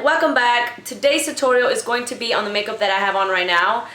welcome back. Today's tutorial is going to be on the makeup that I have on right now.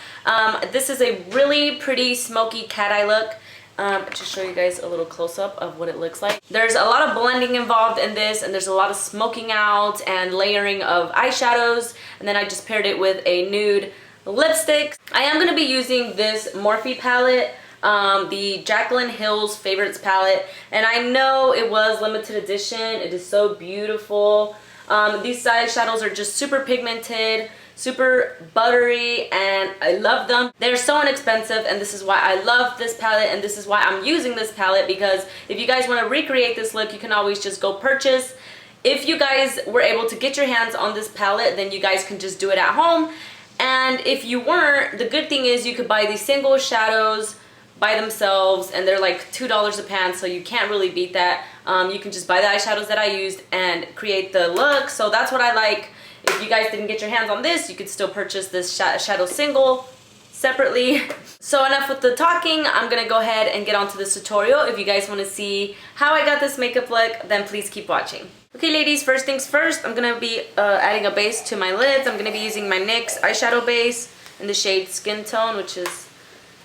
This is a really pretty smoky cat eye look. To show you guys a little close-up of what it looks like. There's a lot of blending involved in this, and there's a lot of smoking out and layering of eyeshadows, and then I just paired it with a nude lipstick. I am going to be using this Morphe palette, the Jaclyn Hill's Favorites palette, and I know it was limited edition. It is so beautiful. These eyeshadows are just super pigmented, super buttery, and I love them. They're so inexpensive, and this is why I love this palette, and this is why I'm using this palette, because if you guys want to recreate this look, you can always just go purchase. If you guys were able to get your hands on this palette, then you guys can just do it at home. And if you weren't, the good thing is you could buy these single shadows by themselves, and they're like $2 a pan, so you can't really beat that. You can just buy the eyeshadows that I used and create the look. So that's what I like. If you guys didn't get your hands on this, you could still purchase this shadow single separately. So enough with the talking, I'm gonna go ahead and get onto this tutorial. If you guys want to see how I got this makeup look, then please keep watching. Okay ladies, first things first, I'm gonna be adding a base to my lids. I'm gonna be using my NYX eyeshadow base in the shade Skin Tone, which is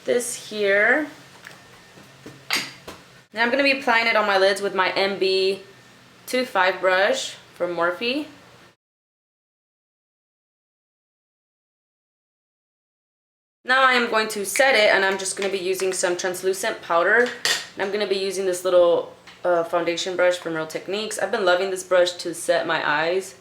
this here. Now I'm gonna be applying it on my lids with my MB25 brush from Morphe. Now I am going to set it, and I'm just going to be using some translucent powder. And I'm going to be using this little foundation brush from Real Techniques. I've been loving this brush to set my eyes.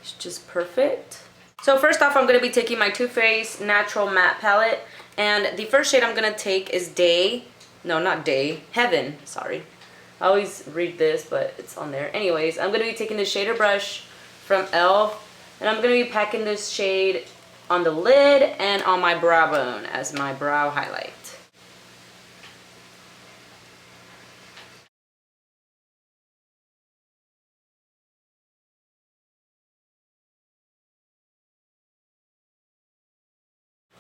It's just perfect. So first off, I'm going to be taking my Too Faced Natural Matte Palette. And the first shade I'm going to take is Day. No, not Day. Heaven. Sorry. I always read this, but it's on there. Anyways, I'm going to be taking the shader brush from e.l.f. And I'm going to be packing this shade on the lid and on my brow bone as my brow highlight.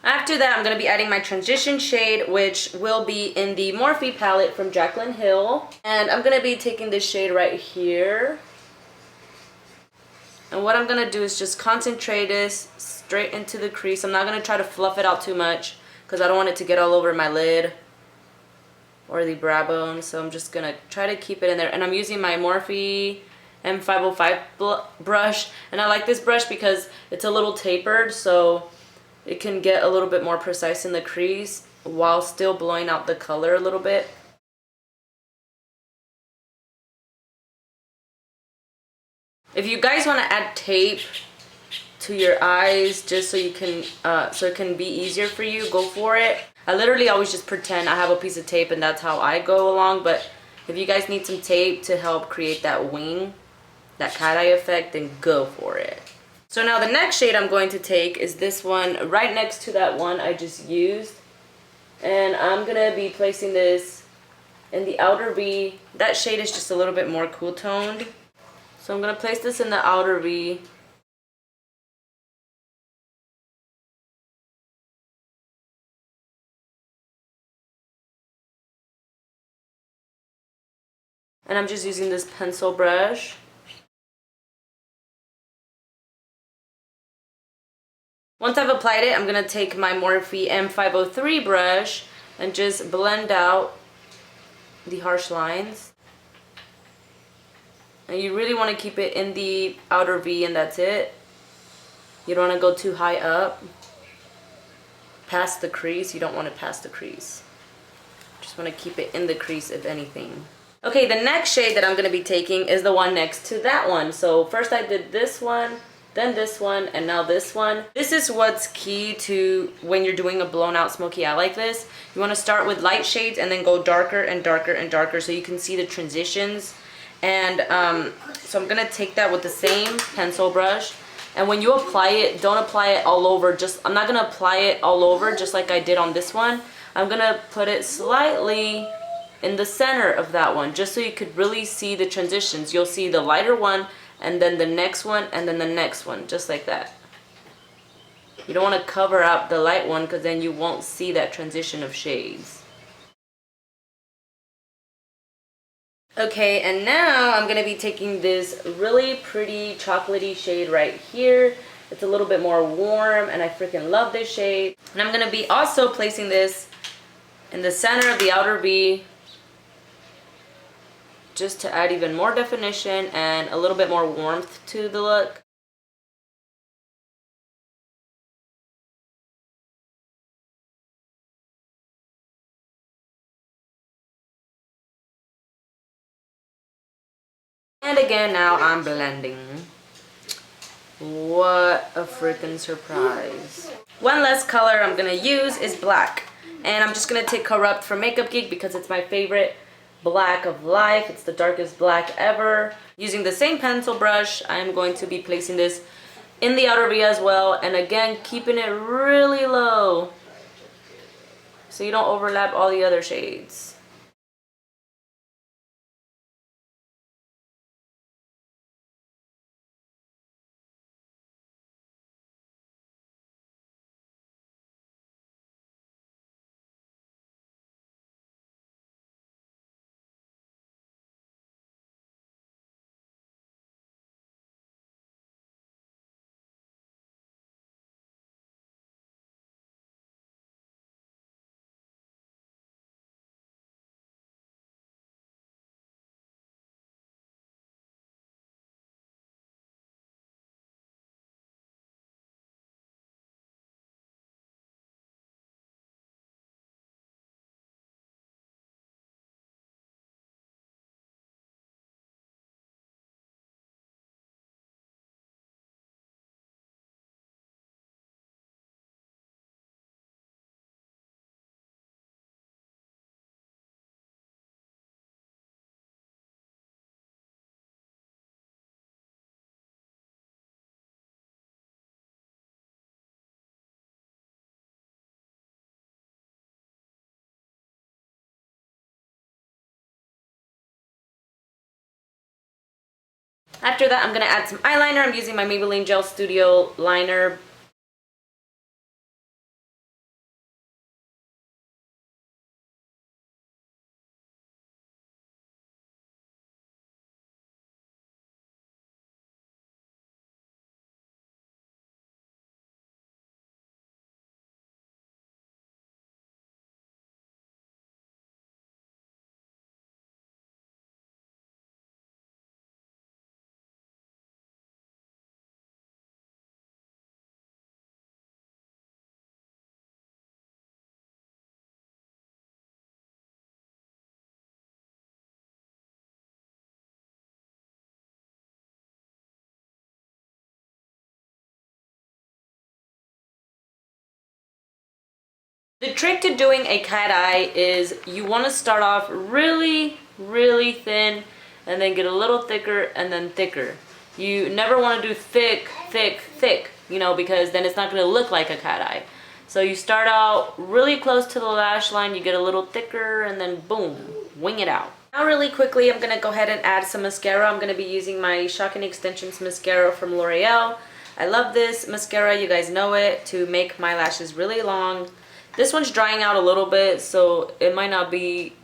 After that, I'm going to be adding my transition shade, which will be in the Morphe palette from Jaclyn Hill. And I'm going to be taking this shade right here. And what I'm going to do is just concentrate this straight into the crease. I'm not going to try to fluff it out too much because I don't want it to get all over my lid or the brow bone. So I'm just going to try to keep it in there. And I'm using my Morphe M505 brush. And I like this brush because it's a little tapered, so it can get a little bit more precise in the crease while still blowing out the color a little bit. If you guys want to add tape to your eyes just so you can so it can be easier for you, go for it. I literally always just pretend I have a piece of tape and that's how I go along, but if you guys need some tape to help create that wing, that cat eye effect, then go for it. So now the next shade I'm going to take is this one right next to that one I just used, and I'm gonna be placing this in the outer V. That shade is just a little bit more cool toned. So I'm going to place this in the outer V. And I'm just using this pencil brush. Once I've applied it, I'm going to take my Morphe M503 brush and just blend out the harsh lines. And you really want to keep it in the outer V, and that's it. You don't want to go too high up past the crease. You don't want to pass the crease. Just want to keep it in the crease if anything. Okay, the next shade that I'm going to be taking is the one next to that one. So first I did this one, then this one, and now this one. This is what's key to when you're doing a blown out smoky eye like this. You want to start with light shades and then go darker and darker and darker so you can see the transitions. And so I'm going to take that with the same pencil brush. And when you apply it, don't apply it all over. I'm not going to apply it all over just like I did on this one. I'm going to put it slightly in the center of that one just so you could really see the transitions. You'll see the lighter one and then the next one and then the next one, just like that. You don't want to cover up the light one because then you won't see that transition of shades. Okay, and now I'm going to be taking this really pretty chocolatey shade right here. It's a little bit more warm, and I freaking love this shade. And I'm going to be also placing this in the center of the outer V, just to add even more definition and a little bit more warmth to the look. And again, now I'm blending. What a freaking surprise. One last color I'm gonna use is black. And I'm just gonna take Corrupt from Makeup Geek because it's my favorite black of life. It's the darkest black ever. Using the same pencil brush, I'm going to be placing this in the outer V as well. And again, keeping it really low so you don't overlap all the other shades. After that, I'm going to add some eyeliner. I'm using my Maybelline Gel Studio liner. The trick to doing a cat eye is you want to start off really, really thin and then get a little thicker and then thicker. You never want to do thick, thick, thick, you know, because then it's not going to look like a cat eye. So you start out really close to the lash line, you get a little thicker, and then boom, wing it out. Now really quickly, I'm going to go ahead and add some mascara. I'm going to be using my Shocking Extensions mascara from L'Oreal. I love this mascara, you guys know it, to make my lashes really long. This one's drying out a little bit, so it might not be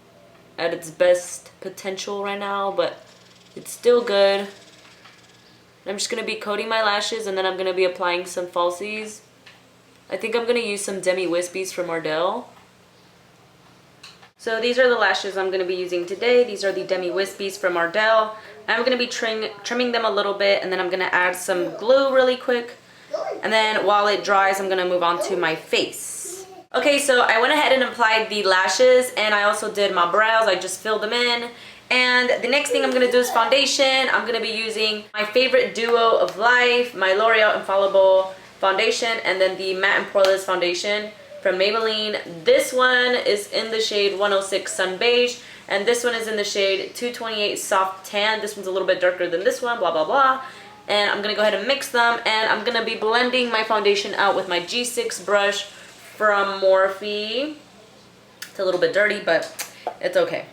at its best potential right now, but it's still good. I'm just going to be coating my lashes, and then I'm going to be applying some falsies. I think I'm going to use some Demi Wispies from Ardell. So these are the lashes I'm going to be using today. These are the Demi Wispies from Ardell. I'm going to be trimming them a little bit, and then I'm going to add some glue really quick. And then while it dries, I'm going to move on to my face. Okay, so I went ahead and applied the lashes, and I also did my brows. I just filled them in. And the next thing I'm going to do is foundation. I'm going to be using my favorite duo of life, my L'Oreal Infallible foundation, and then the Matte and Poreless foundation from Maybelline. This one is in the shade 106 Sun Beige, and this one is in the shade 228 Soft Tan. This one's a little bit darker than this one, blah, blah, blah. And I'm going to go ahead and mix them, and I'm going to be blending my foundation out with my G6 brush from Morphe. It's a little bit dirty, but it's okay.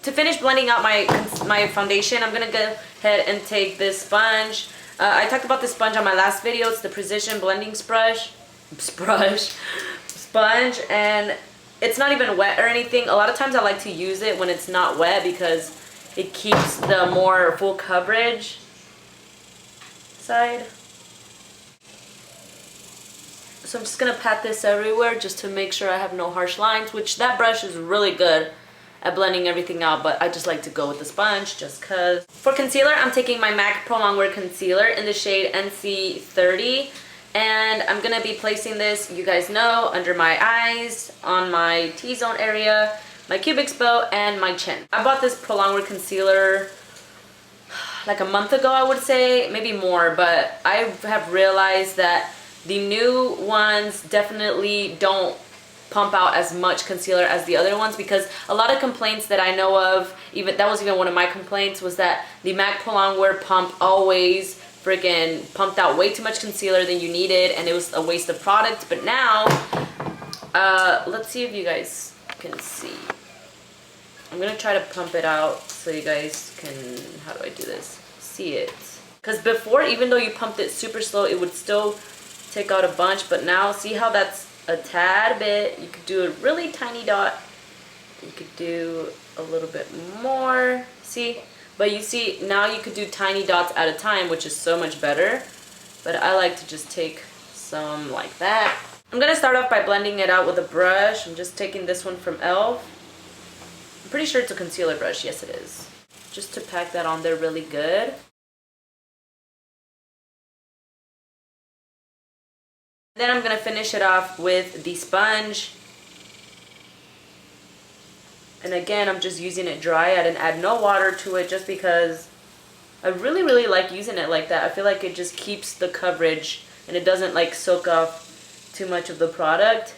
To finish blending out my foundation, I'm gonna go ahead and take this sponge. I talked about this sponge on my last video. It's the Precision Blending Sponge, and it's not even wet or anything. A lot of times I like to use it when it's not wet because it keeps the more full coverage side. So I'm just gonna pat this everywhere just to make sure I have no harsh lines, which that brush is really good at blending everything out, but I just like to go with the sponge just cause. For concealer, I'm taking my MAC Pro Longwear Concealer in the shade NC30, and I'm gonna be placing this, you guys know, under my eyes, on my T-zone area, my cupid's bow, and my chin. I bought this Pro Longwear Concealer like a month ago, I would say, maybe more, but I have realized that the new ones definitely don't pump out as much concealer as the other ones, because a lot of complaints that I know of, even that was even one of my complaints, was that the MAC Pro Longwear pump always freaking pumped out way too much concealer than you needed, and it was a waste of product. But now, let's see if you guys can see. I'm gonna try to pump it out so you guys can, how do I do this? See it. Because before, even though you pumped it super slow, it would still take out a bunch, but now see how that's a tad bit. You could do a really tiny dot. You could do a little bit more. See? But you see, now you could do tiny dots at a time, which is so much better. But I like to just take some like that. I'm going to start off by blending it out with a brush. I'm just taking this one from e.l.f. I'm pretty sure it's a concealer brush. Yes, it is. Just to pack that on there really good. Then I'm going to finish it off with the sponge. And again, I'm just using it dry. I didn't add no water to it just because I really, really like using it like that. I feel like it just keeps the coverage and it doesn't like soak off too much of the product.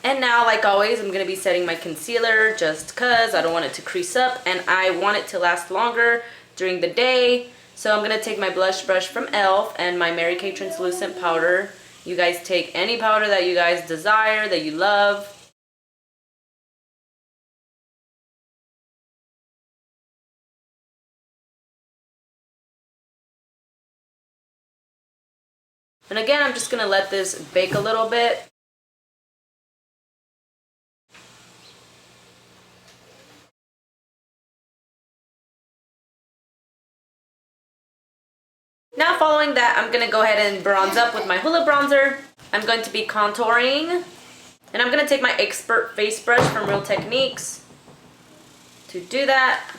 And now, like always, I'm going to be setting my concealer just because I don't want it to crease up and I want it to last longer during the day. So I'm going to take my blush brush from e.l.f. and my Mary Kay translucent powder. You guys take any powder that you guys desire, that you love. And again, I'm just gonna let this bake a little bit. Now following that, I'm gonna go ahead and bronze up with my Hoola bronzer. I'm going to be contouring. And I'm gonna take my Expert face brush from Real Techniques to do that.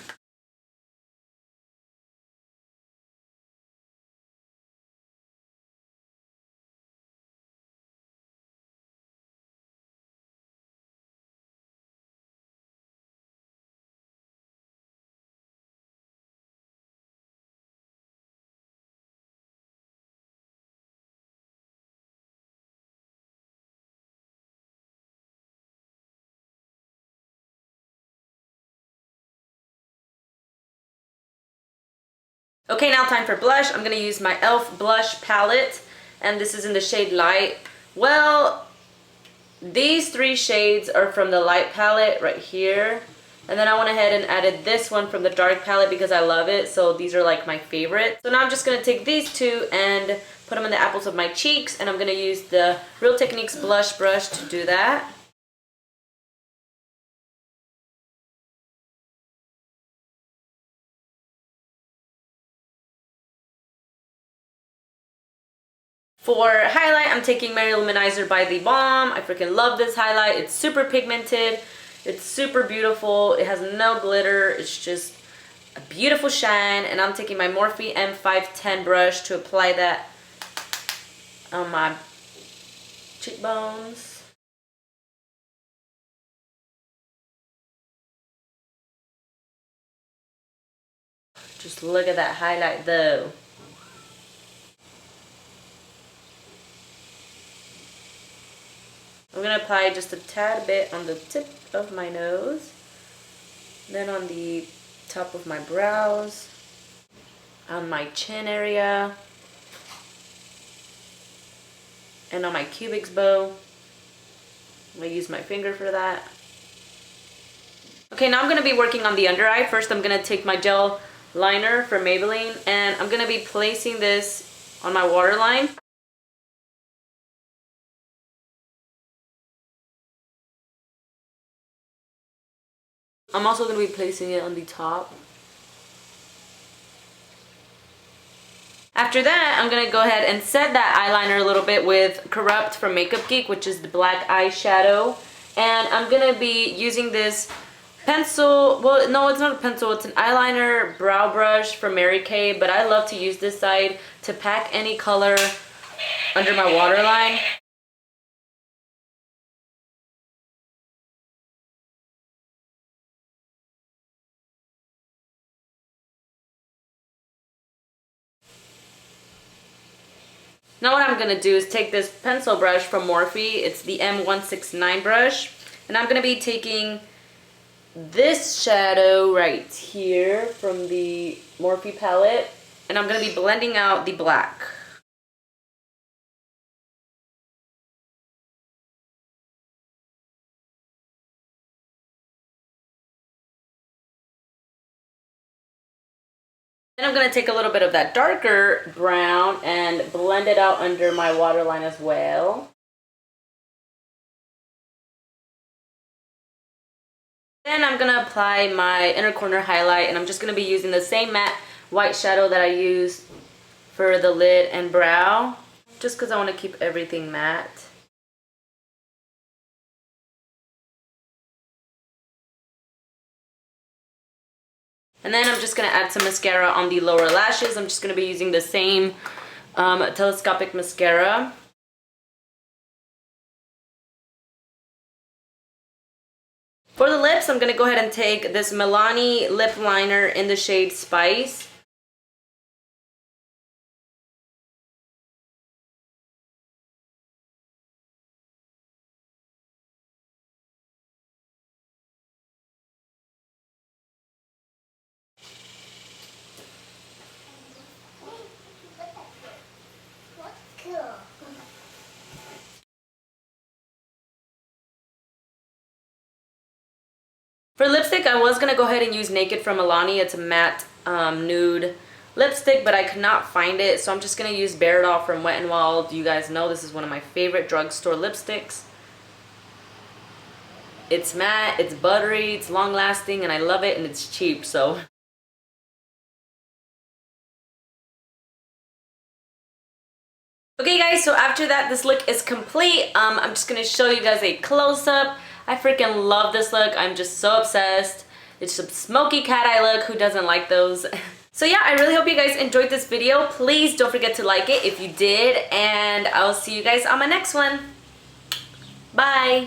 Okay, now time for blush. I'm gonna use my e.l.f. blush palette, and this is in the shade Light. Well, these three shades are from the Light palette right here. And then I went ahead and added this one from the Dark palette because I love it. So these are like my favorite. So now I'm just gonna take these two and put them in the apples of my cheeks, and I'm gonna use the Real Techniques blush brush to do that. For highlight, I'm taking Mary Luminizer by The Balm. I freaking love this highlight. It's super pigmented. It's super beautiful. It has no glitter. It's just a beautiful shine. And I'm taking my Morphe M510 brush to apply that on my cheekbones. Just look at that highlight though. I'm going to apply just a tad bit on the tip of my nose, then on the top of my brows, on my chin area, and on my cupid's bow. I'm going to use my finger for that. Okay, now I'm going to be working on the under eye. First, I'm going to take my gel liner from Maybelline, and I'm going to be placing this on my waterline. I'm also going to be placing it on the top. After that, I'm going to go ahead and set that eyeliner a little bit with Corrupt from Makeup Geek, which is the black eyeshadow. And I'm going to be using this pencil, well, no, it's not a pencil, it's an eyeliner brow brush from Mary Kay, but I love to use this side to pack any color under my waterline. Now what I'm going to do is take this pencil brush from Morphe, it's the M169 brush, and I'm going to be taking this shadow right here from the Morphe palette, and I'm going to be blending out the black. Then I'm going to take a little bit of that darker brown and blend it out under my waterline as well. Then I'm going to apply my inner corner highlight, and I'm just going to be using the same matte white shadow that I used for the lid and brow, just because I want to keep everything matte. And then I'm just going to add some mascara on the lower lashes. I'm just going to be using the same telescopic mascara. For the lips, I'm going to go ahead and take this Milani lip liner in the shade Spice. For lipstick, I was going to go ahead and use Naked from Milani. It's a matte nude lipstick, but I could not find it, so I'm just going to use Bare It All from Wet n Wild. You guys know this is one of my favorite drugstore lipsticks. It's matte, it's buttery, it's long lasting, and I love it, and it's cheap, so... Okay guys, so after that, this look is complete. I'm just going to show you guys a close-up. I freaking love this look. I'm just so obsessed. It's a smoky cat eye look. Who doesn't like those? So yeah, I really hope you guys enjoyed this video. Please don't forget to like it if you did. And I'll see you guys on my next one. Bye.